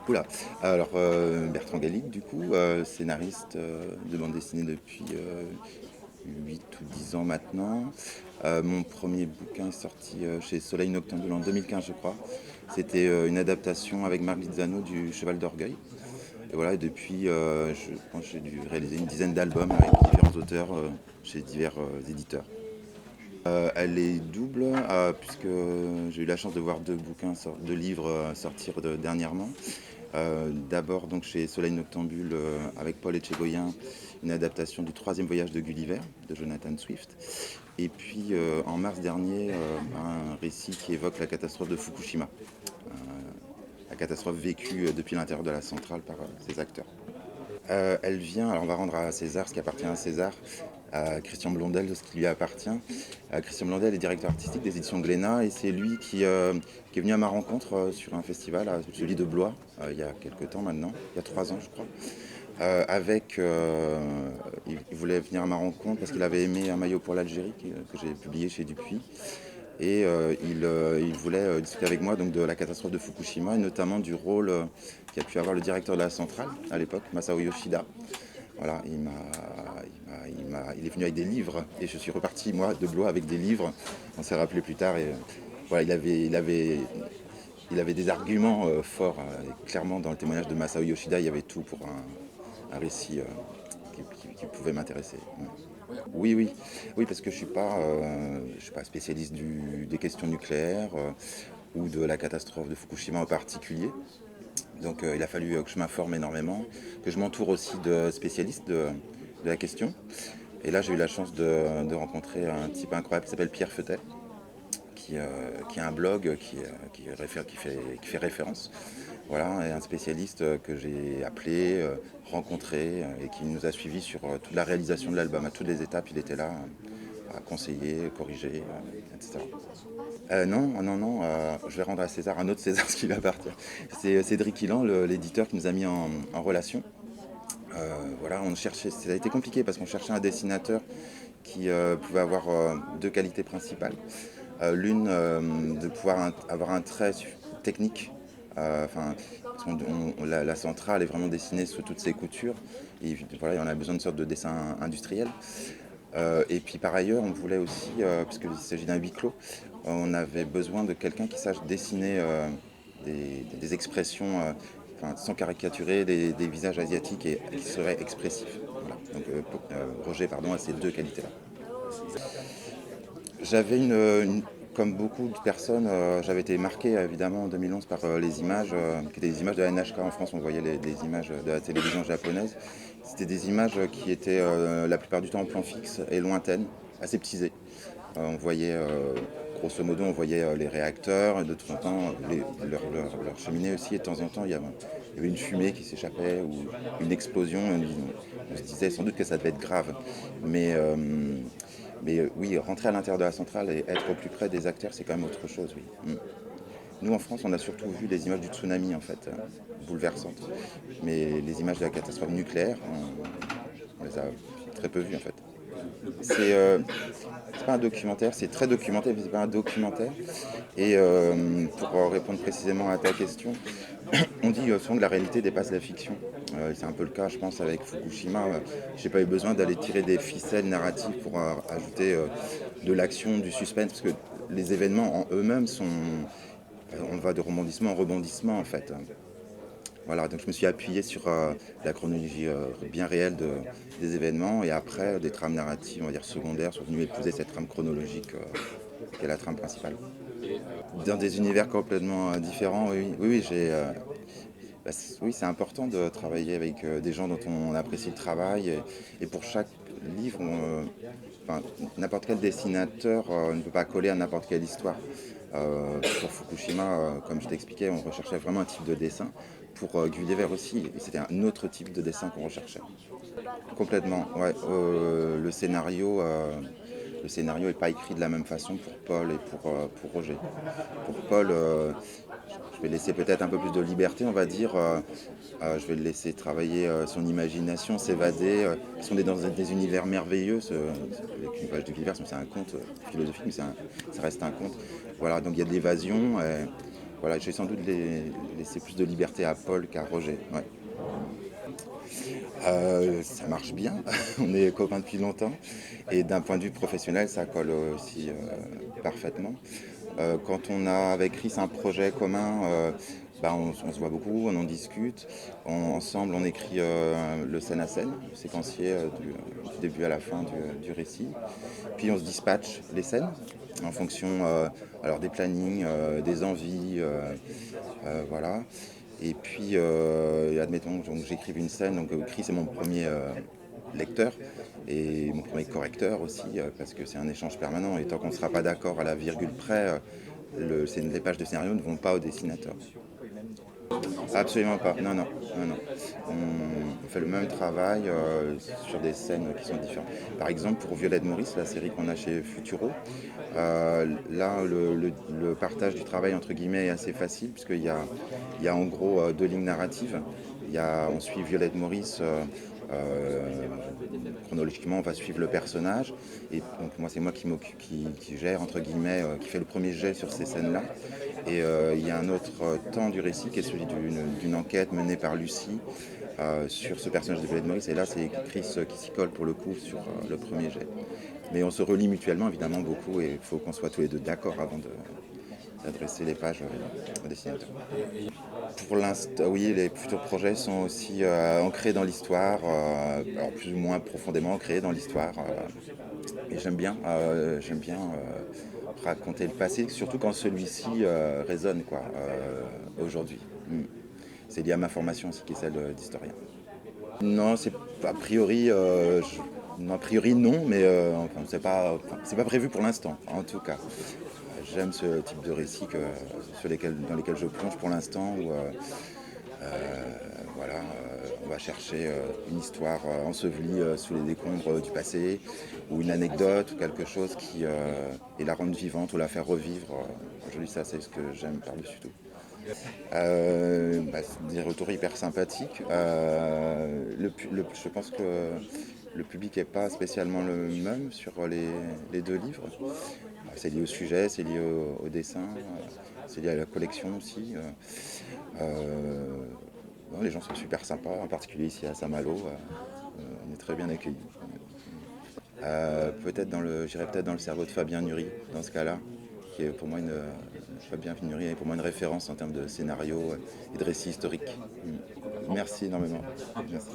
Oula, alors Bertrand Gallic, du coup, scénariste de bande dessinée depuis 8 ou 10 ans maintenant. Mon premier bouquin est sorti chez Soleil Noctambule en 2015, je crois. C'était une adaptation avec Marc Lizzano du Cheval d'Orgueil. Et voilà, et depuis, je pense que j'ai dû réaliser une dizaine d'albums avec différents auteurs chez divers éditeurs. Elle est double, puisque j'ai eu la chance de voir deux livres sortir dernièrement. D'abord donc chez Soleil Noctambule avec Paul Etchegoyen, une adaptation du troisième voyage de Gulliver de Jonathan Swift. Et puis en mars dernier, un récit qui évoque la catastrophe de Fukushima, la catastrophe vécue depuis l'intérieur de la centrale par ses acteurs. Elle vient, alors on va rendre à César ce qui appartient à César, à Christian Blondel de ce qui lui appartient. Christian Blondel est directeur artistique des éditions Glénat et c'est lui qui est venu à ma rencontre sur un festival, celui de Blois, il y a quelques temps maintenant, il y a 3 ans je crois. Il voulait venir à ma rencontre parce qu'il avait aimé Un maillot pour l'Algérie que j'ai publié chez Dupuis. Et il voulait discuter avec moi donc, de la catastrophe de Fukushima et notamment du rôle qu'a pu avoir le directeur de la centrale à l'époque, Masao Yoshida. Voilà, il est venu avec des livres et je suis reparti moi de Blois avec des livres. On s'est rappelé plus tard et voilà, il avait des arguments forts. Clairement dans le témoignage de Masao Yoshida, il y avait tout pour un récit qui pouvait m'intéresser. Ouais. Oui, oui, oui, parce que je suis pas spécialiste des questions nucléaires ou de la catastrophe de Fukushima en particulier. Donc il a fallu que je m'informe énormément, que je m'entoure aussi de spécialistes de la question. Et là, j'ai eu la chance de rencontrer un type incroyable qui s'appelle Pierre Feutet, qui a un blog qui fait référence. Voilà, et un spécialiste que j'ai appelé, rencontré et qui nous a suivis sur toute la réalisation de l'album. À toutes les étapes, il était là à conseiller, corriger, etc. Non, non, non, je vais rendre à César un autre César ce qui lui appartient. C'est Cédric Illan, l'éditeur qui nous a mis en relation. Voilà, ça a été compliqué parce qu'on cherchait un dessinateur qui pouvait avoir deux qualités principales. L'une, de pouvoir avoir un trait technique. Enfin, la centrale est vraiment dessinée sous toutes ses coutures. Et voilà, on a besoin d'une sorte de dessin industriel. Et puis par ailleurs, on voulait aussi, puisqu'il s'agit d'un huis clos, on avait besoin de quelqu'un qui sache dessiner des expressions, sans caricaturer, des visages asiatiques et qui seraient expressifs. Voilà. Donc Roger a ces deux qualités-là. J'avais comme beaucoup de personnes, j'avais été marqué évidemment en 2011 par les images, qui étaient des images de la NHK en France. On voyait des images de la télévision japonaise. C'était des images qui étaient la plupart du temps en plan fixe et lointaines, aseptisées. On voyait, grosso modo, on voyait les réacteurs, et de temps en temps, leur cheminée aussi, et de temps en temps, il y avait une fumée qui s'échappait, ou une explosion, on se disait sans doute que ça devait être grave. Mais, oui, rentrer à l'intérieur de la centrale et être au plus près des acteurs, c'est quand même autre chose, oui. Nous, en France, on a surtout vu les images du tsunami, en fait, bouleversantes. Mais les images de la catastrophe nucléaire, on les a très peu vues, en fait. C'est pas un documentaire, c'est très documenté, mais c'est pas un documentaire. Et pour répondre précisément à ta question, on dit souvent que la réalité dépasse la fiction. C'est un peu le cas, je pense, avec Fukushima. J'ai pas eu besoin d'aller tirer des ficelles narratives pour ajouter de l'action, du suspense, parce que les événements en eux-mêmes sont... On va de rebondissement en rebondissement, en fait. Voilà, donc je me suis appuyé sur la chronologie bien réelle des événements et après des trames narratives, on va dire secondaires, sont venues épouser cette trame chronologique qui est la trame principale. Dans des univers complètement différents, oui, oui, oui, oui, c'est important de travailler avec des gens dont on apprécie le travail et pour chaque livre, n'importe quel dessinateur ne peut pas coller à n'importe quelle histoire. Pour Fukushima, comme je t'expliquais, on recherchait vraiment un type de dessin. Pour Gulliver aussi, c'était un autre type de dessin qu'on recherchait. Complètement, ouais. Le scénario n'est pas écrit de la même façon pour Paul et pour Roger. Pour Paul, je vais laisser peut-être un peu plus de liberté, on va dire. Je vais le laisser travailler son imagination, s'évader. Ils sont dans des univers merveilleux. Avec une page de Gulliver, c'est un conte philosophique, mais ça reste un conte. Voilà, donc il y a de l'évasion. voilà, j'ai sans doute laissé plus de liberté à Paul qu'à Roger. Ouais. Ça marche bien, on est copains depuis longtemps et d'un point de vue professionnel, ça colle aussi parfaitement. Quand on a avec Chris un projet commun, bah, on se voit beaucoup, on en discute. Ensemble, on écrit le scène à scène, le séquencier du début à la fin du récit. Puis on se dispatche les scènes en fonction alors des plannings, des envies, voilà. Et puis, admettons, donc, j'écrive une scène, donc Chris est mon premier lecteur et mon premier correcteur aussi, parce que c'est un échange permanent. Et tant qu'on ne sera pas d'accord à la virgule près, les pages de scénario ne vont pas au dessinateur. Absolument pas, non, non, non, non. On fait le même travail sur des scènes qui sont différentes. Par exemple, pour Violette Maurice, la série qu'on a chez Futuro, là, le partage du travail entre guillemets est assez facile, il y a en gros deux lignes narratives. On suit Violette Maurice. Chronologiquement, on va suivre le personnage. Et donc, moi, c'est moi qui gère, entre guillemets, qui fait le premier jet sur ces scènes-là. Et il y a un autre temps du récit qui est celui d'une enquête menée par Lucie sur ce personnage de Violette Maurice. Et là, c'est Chris qui s'y colle pour le coup sur le premier jet. Mais on se relie mutuellement, évidemment, beaucoup. Et il faut qu'on soit tous les deux d'accord avant d'adresser les pages au dessinateur. Pour l'instant, oui, les futurs projets sont aussi ancrés dans l'histoire, alors plus ou moins profondément ancrés dans l'histoire. Et j'aime bien raconter le passé, surtout quand celui-ci résonne quoi, aujourd'hui. Mm. C'est lié à ma formation aussi, qui est celle d'historien. Non, c'est a priori, a priori non, mais enfin, c'est pas prévu pour l'instant, en tout cas. J'aime ce type de récit dans lesquels je plonge pour l'instant, où voilà, on va chercher une histoire ensevelie sous les décombres du passé, ou une anecdote, ou quelque chose et la rendre vivante, ou la faire revivre. Aujourd'hui, ça, c'est ce que j'aime par-dessus tout. C'est des retours hyper sympathiques. Je pense que le public n'est pas spécialement le même sur les deux livres. C'est lié au sujet, c'est lié au dessin, c'est lié à la collection aussi. Non, les gens sont super sympas, en particulier ici à Saint-Malo. On est très bien accueillis. J'irais peut-être dans le cerveau de Fabien Nury, dans ce cas-là, qui est pour moi Fabien Nury est pour moi une référence en termes de scénario et de récit historique. Merci énormément. Merci.